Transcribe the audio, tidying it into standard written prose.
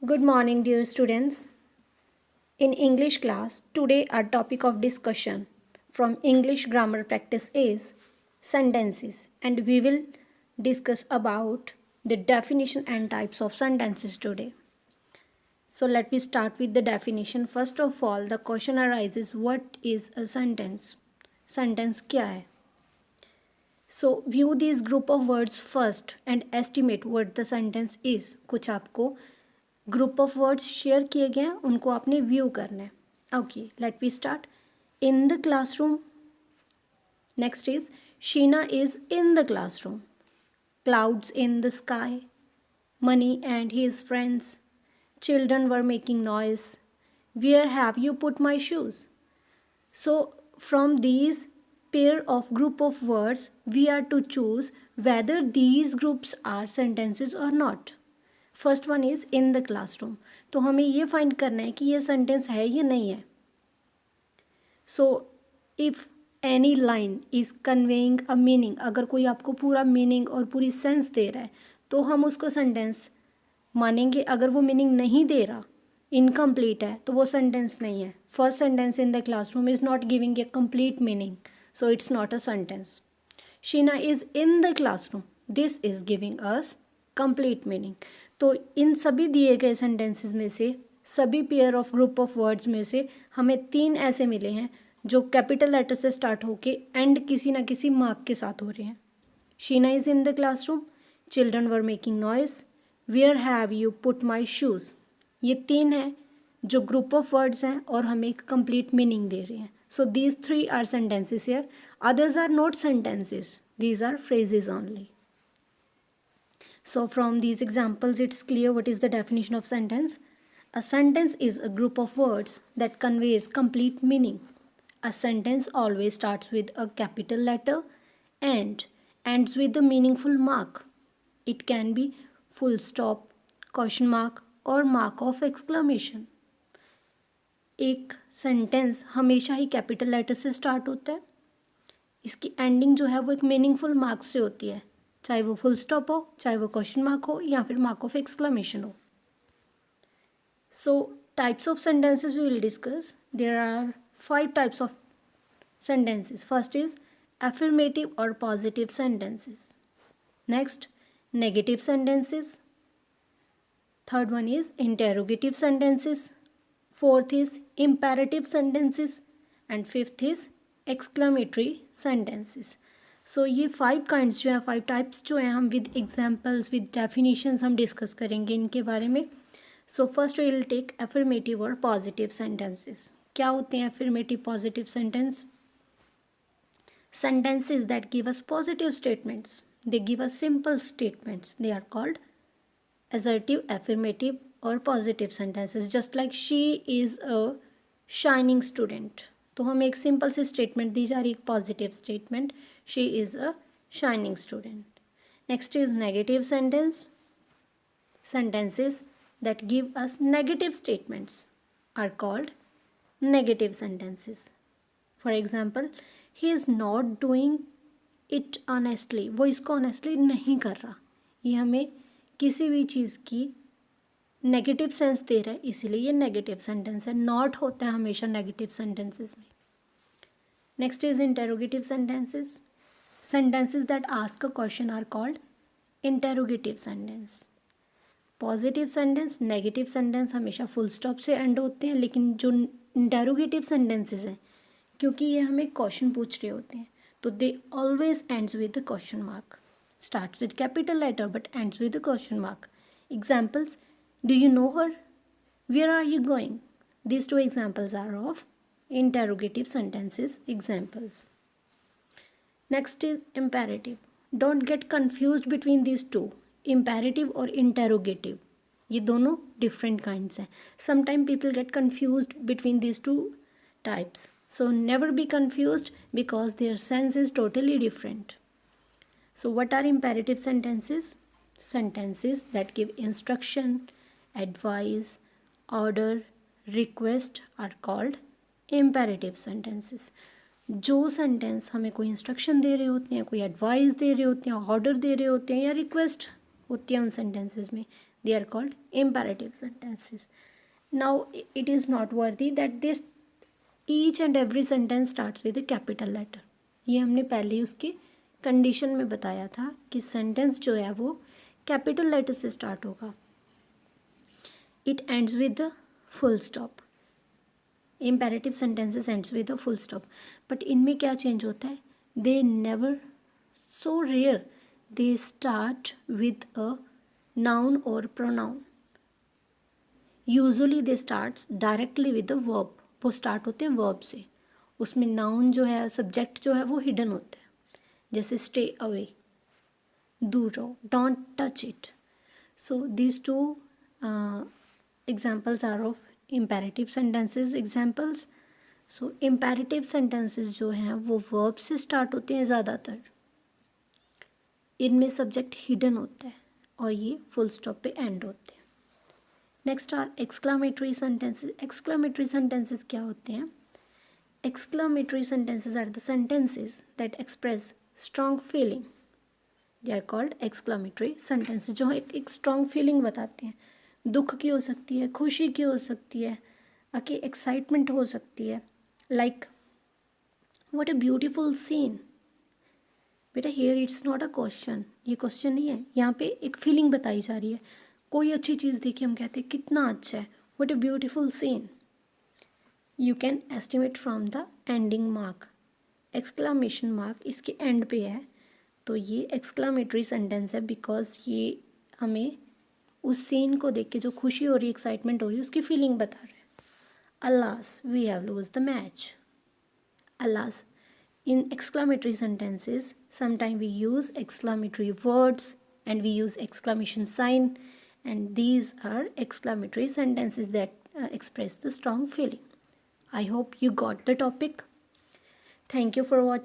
Good morning, dear students. In English class, today our topic of discussion from English grammar practice is sentences, and we will discuss about the definition and types of sentences today. So let me start with the definition. First of all, the question arises, what is a sentence? Sentence क्या है? So view these group of words first and estimate what the sentence is. कुछ आपको group of words share किए गए हैं, उनको आपने view करना है. Okay, let we start. In the classroom. Next is Sheena is in the classroom. Clouds in the sky. Mani and his friends. Children were making noise. Where have you put my shoes. So from these pair of group of words we are to choose whether these groups are sentences or not. First one is in the classroom. तो हमें ये find करना है कि ये sentence है या नहीं है. So if any line is conveying a meaning, अगर कोई आपको पूरा मीनिंग और पूरी सेंस दे रहा है तो हम उसको सेंटेंस मानेंगे. अगर वो मीनिंग नहीं दे रहा, इनकम्प्लीट है, तो वो सेंटेंस नहीं है. First sentence in the classroom is not giving a complete meaning, so it's not a sentence. Sheena is in the classroom, this is giving us complete meaning. तो इन सभी दिए गए सेंटेंसेस में से, सभी pair of group of words में से हमें 3 ऐसे मिले हैं जो कैपिटल लेटर से स्टार्ट होके एंड किसी ना किसी मार्क के साथ हो रहे हैं. Sheena is in the classroom, children were making noise, where have you put my shoes. ये 3 हैं जो ग्रुप ऑफ वर्ड्स हैं और हमें एक कंप्लीट मीनिंग दे रहे हैं. So these 3 are sentences here. Others are not sentences, these are phrases only. So from these examples, it's clear what is the definition of sentence. A sentence is a group of words that conveys complete meaning. A sentence always starts with a capital letter and ends with a meaningful mark. It can be full stop, question mark or mark of exclamation. एक sentence हमेशा ही capital letter से start होता है. इसकी ending जो है वो एक मीनिंगफुल मार्क से होती है, चाहे वो फुल स्टॉप हो, चाहे वो क्वेश्चन मार्क हो या फिर मार्क ऑफ एक्सक्लेमेशन हो. So types of sentences we will discuss. There are 5 types of sentences. First is affirmative और positive sentences. Next, negative sentences. Third one is interrogative sentences. Fourth is imperative sentences and fifth is exclamatory sentences. So ये 5 kinds जो हैं, 5 types जो हैं, हम with examples with definitions हम discuss करेंगे इनके बारे में. So first we will take affirmative और पॉजिटिव सेंटेंसेस. क्या होते हैं affirmative positive sentence? Sentences that give us positive statements. They give us simple statements. They are called assertive, affirmative और positive sentences. Just like she is a shining student, तो हमें एक simple सी statement दी जा रही है, positive statement, she is a shining student. Next is negative sentence. Sentences that give us negative statements are called negative sentences. For example, he is not doing it honestly, वो इसको honestly नहीं कर रहा. ये हमें किसी भी चीज़ की नेगेटिव सेंस दे रहा है, इसीलिए ये नेगेटिव सेंटेंस है. नॉट होता है हमेशा नेगेटिव सेंटेंसेस में. Next is interrogative sentences. Sentences that ask a question are called interrogative sentence. Positive sentence, negative sentence हमेशा फुल स्टॉप से एंड होते हैं, लेकिन जो इंटेरोगेटिव सेंटेंसेस हैं, क्योंकि ये हमें क्वेश्चन पूछ रहे होते हैं, तो they always ends with the question mark. Starts with capital letter but ends with a question mark. Examples: do you know her? Where are you going? These 2 examples are of interrogative sentences examples. Next is imperative. Don't get confused between these 2, imperative और interrogative. ये दोनों different kinds हैं. Sometimes people get confused between these 2 types. So never be confused because their sense is totally different. So what are imperative sentences? Sentences that give instruction, advice, order, request are called imperative sentences. जो sentence हमें कोई instruction दे रहे होते हैं, कोई advice दे रहे होते हैं, ऑर्डर दे रहे होते हैं या रिक्वेस्ट होती है उन सेंटेंसेस में, They are called imperative sentences. Now it is noteworthy that this each and every sentence starts with a capital letter. ये हमने पहले ही उसके कंडीशन में बताया था कि सेंटेंस जो है वो कैपिटल लेटर से स्टार्ट होगा. It ends with a full stop. Imperative sentences ends with a full stop. But इनमें क्या चेंज होता है? They never, so rare, they start with a noun or pronoun. Usually they starts directly with the verb. वो start होते हैं verb से. उसमें noun जो है, सब्जेक्ट जो है वो हिडन होता है. जैसे स्टे अवे, दूर रहो, don't touch it. So these two examples are of imperative sentences examples. So imperative sentences जो हैं वो वर्ब से स्टार्ट होते हैं ज़्यादातर. इनमें सब्जेक्ट हिडन होता है और ये फुल स्टॉप पे एंड होते हैं. Next are exclamatory sentences. Exclamatory sentences क्या होते हैं? Exclamatory sentences are the sentences that express strong feeling. They are called exclamatory sentences, जो एक स्ट्रॉन्ग फीलिंग बताते हैं. दुख की हो सकती है, खुशी की हो सकती है, आपकी एक्साइटमेंट हो सकती है. Like what a beautiful scene. बेटा here it's not a question, ये क्वेश्चन नहीं है. यहाँ पे एक फीलिंग बताई जा रही है. कोई अच्छी चीज़ देखी, हम कहते हैं कितना अच्छा है, what a beautiful scene. You can estimate from the ending mark. Exclamation mark इसके एंड पे है, तो ये एक्सक्लामेटरी सेंटेंस है बिकॉज ये हमें उस सीन को देख के जो खुशी हो रही है, एक्साइटमेंट हो रही है, उसकी फीलिंग बता रहे हैं. Alas we have lose the match. Alas. In exclamatory sentences, sometimes we use exclamatory words and we use exclamation sign, and these are exclamatory sentences that express the strong feeling. I hope you got the topic. Thank you for watching.